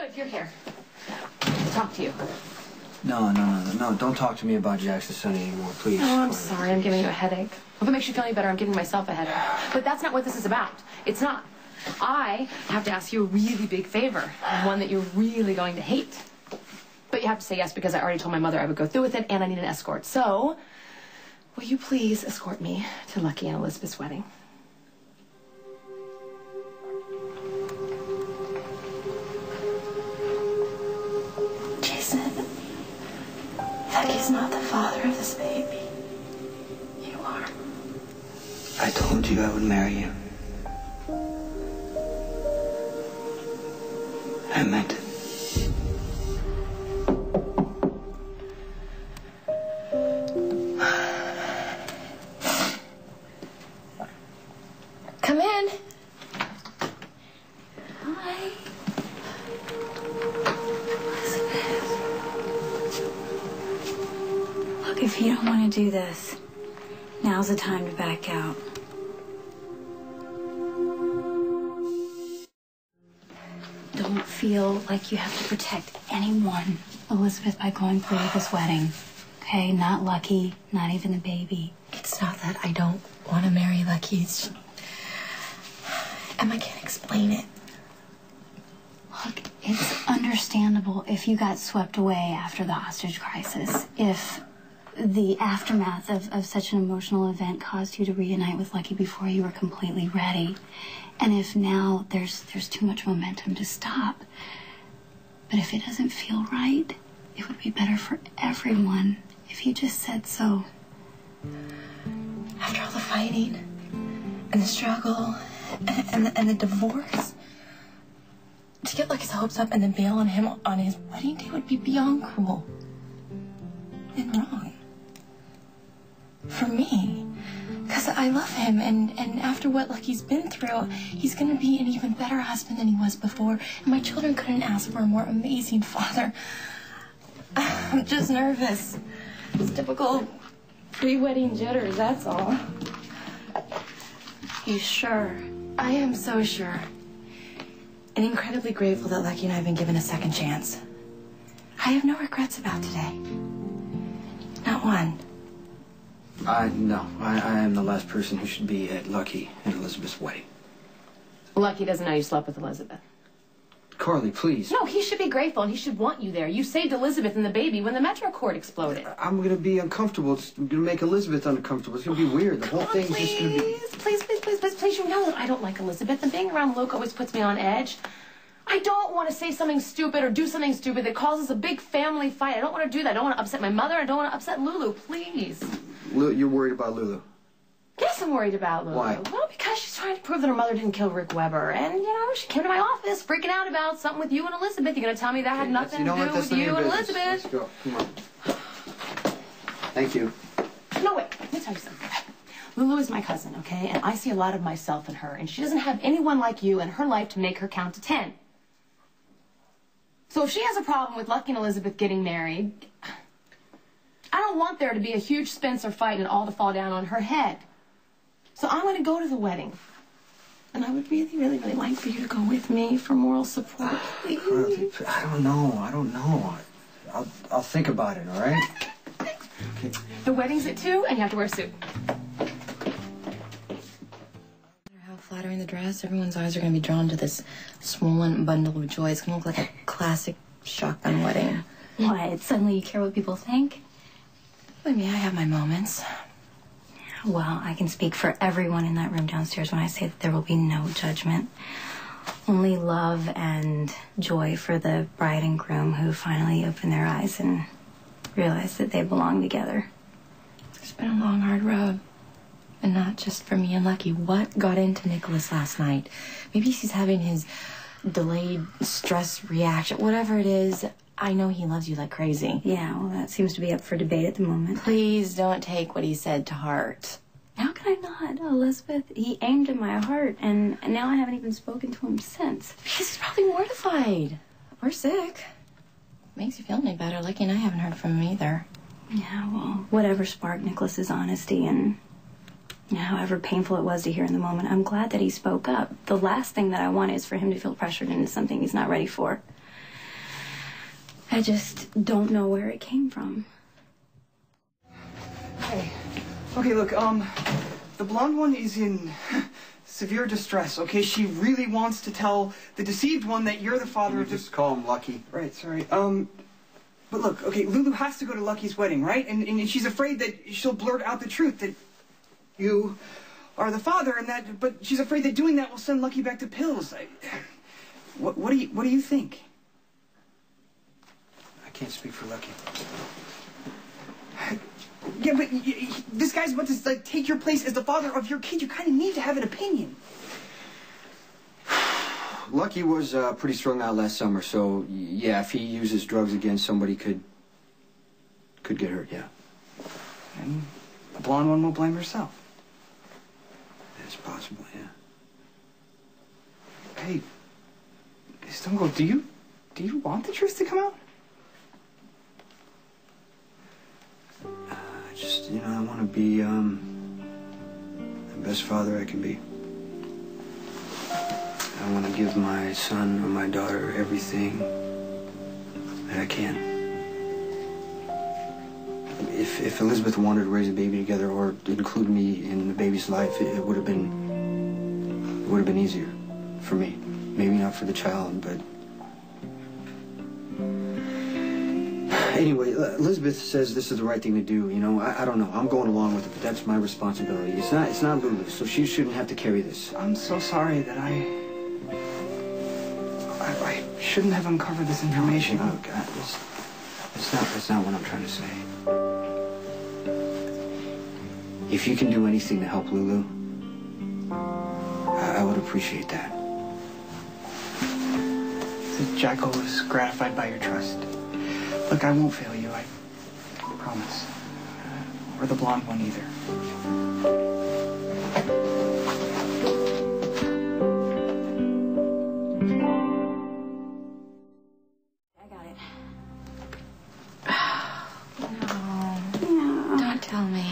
Good, you're here. To talk to you. No. Don't talk to me about Jackson's son anymore, please. Oh, I'm sorry. I'm giving you a headache. If it makes you feel any better, I'm giving myself a headache. But that's not what this is about. It's not. I have to ask you a really big favor, one that you're really going to hate. But you have to say yes because I already told my mother I would go through with it and I need an escort. So, will you please escort me to Lucky and Elizabeth's wedding? Jason, Lucky's not the father of this baby. You are. I told you I would marry you. I meant it. Come in. Hi. Elizabeth. Look, if you don't want to do this, now's the time to back out. Don't feel like you have to protect anyone, Elizabeth, by going through with this wedding. Okay? Not Lucky, not even the baby. It's not that I don't want to marry Lucky. It's... Emma can't explain it. Look, it's understandable if you got swept away after the hostage crisis. If the aftermath of such an emotional event caused you to reunite with Lucky before you were completely ready. And if now there's too much momentum to stop. But if it doesn't feel right, it would be better for everyone if you just said so. After all the fighting and the struggle and the divorce, to get Lucky's hopes up and then bail on him on his wedding day would be beyond cruel and wrong. For me. Because I love him, and after what Lucky's been through, he's going to be an even better husband than he was before, and my children couldn't ask for a more amazing father. I'm just nervous. It's typical pre-wedding jitters, that's all. You sure? I am so sure. And incredibly grateful that Lucky and I have been given a second chance. I have no regrets about today. Not one. No. I am the last person who should be at Lucky and Elizabeth's wedding. Lucky doesn't know you slept with Elizabeth. Carly, please. No, he should be grateful and he should want you there. You saved Elizabeth and the baby when the Metro Court exploded. I'm going to be uncomfortable. It's going to make Elizabeth uncomfortable. It's going to be weird. The whole thing's just going to be... Please, you know that I don't like Elizabeth, and being around Luke always puts me on edge. I don't want to say something stupid or do something stupid that causes a big family fight. I don't want to do that. I don't want to upset my mother. I don't want to upset Lulu, please. You're worried about Lulu? Yes, I'm worried about Lulu. Why? Well, because she's trying to prove that her mother didn't kill Rick Weber. And, you know, she came to my office freaking out about something with you and Elizabeth. You're going to tell me that had nothing to do with you and Elizabeth. Let's go. Come on. Thank you. No, wait. Let me tell you something. Lulu is my cousin, okay? And I see a lot of myself in her. And she doesn't have anyone like you in her life to make her count to 10. So if she has a problem with Lucky and Elizabeth getting married, I don't want there to be a huge Spencer fight and all to fall down on her head. So I'm going to go to the wedding. And I would really, really, really like for you to go with me for moral support, please. Carly, I don't know. I'll think about it, all right? Okay. The wedding's at 2, and you have to wear a suit. How flattering the dress, everyone's eyes are going to be drawn to this swollen bundle of joy. It's going to look like a classic shotgun wedding. What? Suddenly you care what people think? Believe me, I have my moments. Well, I can speak for everyone in that room downstairs when I say that there will be no judgment. Only love and joy for the bride and groom who finally open their eyes and realize that they belong together. It's been a long, hard road. And not just for me and Lucky. What got into Nicholas last night? Maybe he's having his delayed stress reaction. Whatever it is, I know he loves you like crazy. Yeah, well, that seems to be up for debate at the moment. Please don't take what he said to heart. How can I not, Elizabeth? He aimed at my heart, and now I haven't even spoken to him since. Because he's probably mortified. Or sick. Makes you feel any better. Lucky and I haven't heard from him either. Yeah, well, whatever sparked Nicholas's honesty and however painful it was to hear in the moment, I'm glad that he spoke up. The last thing that I want is for him to feel pressured into something he's not ready for. I just don't know where it came from. Hey. Okay, look, the blonde one is in severe distress, okay? She really wants to tell the deceived one that you're the father of Just call him Lucky. Right, sorry. But look, okay, Lulu has to go to Lucky's wedding, right? And she's afraid that she'll blurt out the truth, that you are the father, but she's afraid that doing that will send Lucky back to pills. What do you think? I can't speak for Lucky. Yeah, but this guy's about to take your place as the father of your kid. You kind of need to have an opinion. Lucky was pretty strung out last summer, so yeah, if he uses drugs again, somebody could get hurt, yeah. And the blonde one will blame herself. It's possible, yeah. Hey, Stone Cold, do you want the truth to come out? Just, I want to be the best father I can be. I want to give my son or my daughter everything that I can. If Elizabeth wanted to raise a baby together or include me in the baby's life, it would have been easier for me. Maybe not for the child, but anyway, Elizabeth says this is the right thing to do. I don't know. I'm going along with it, but that's my responsibility. It's not Lulu, so she shouldn't have to carry this. I'm so sorry that I shouldn't have uncovered this information. No, God, that's not what I'm trying to say. If you can do anything to help Lulu, I would appreciate that. Jacko was gratified by your trust. Look, I won't fail you, I promise. Or the blonde one either. I got it. No. Don't tell me.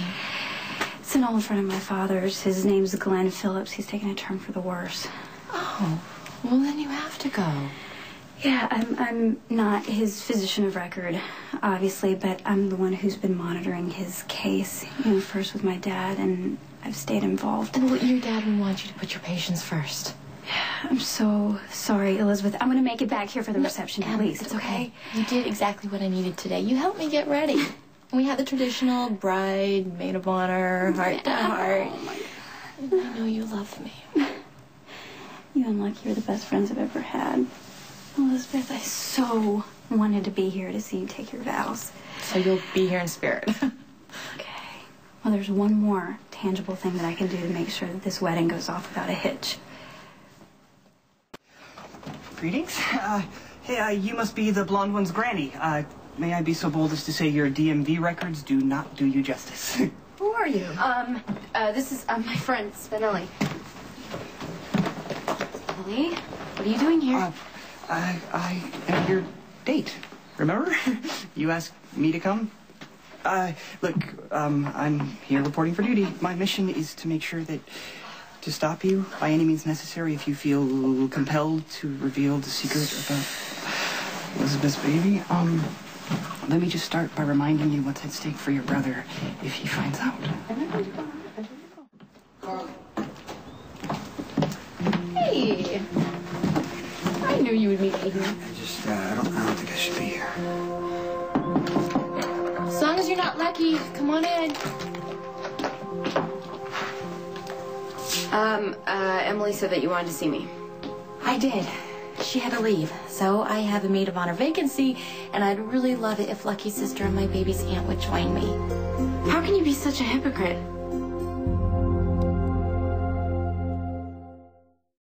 It's an old friend of my father's. His name's Glenn Phillips. He's taking a turn for the worse. Oh, well then you have to go. Yeah, I'm not his physician of record, obviously, but I'm the one who's been monitoring his case. First with my dad, and I've stayed involved. Well, your dad would want you to put your patients first. I'm so sorry, Elizabeth. I'm going to make it back here for the reception, please. It's okay. You did exactly what I needed today. You helped me get ready. We had the traditional bride, maid of honor, heart to heart. Oh, my God. I know you love me. You and Lucky are the best friends I've ever had. Elizabeth, I so wanted to be here to see you take your vows. So you'll be here in spirit. Okay. Well, there's one more tangible thing that I can do to make sure that this wedding goes off without a hitch. Greetings. Hey, you must be the blonde one's granny. May I be so bold as to say your DMV records do not do you justice? Who are you? This is my friend, Spinelli. Spinelli, what are you doing here? I am your date. Remember? You asked me to come? Look, I'm here reporting for duty. My mission is to make sure that to stop you by any means necessary if you feel compelled to reveal the secret about Elizabeth's baby. Let me just start by reminding you what's at stake for your brother if he finds out. Hey! I knew you would meet me here. I don't think I should be here. As long as you're not lucky, come on in. Emily said that you wanted to see me. I did. She had to leave, so I have a maid of honor vacancy, and I'd really love it if Lucky's sister and my baby's aunt would join me. How can you be such a hypocrite?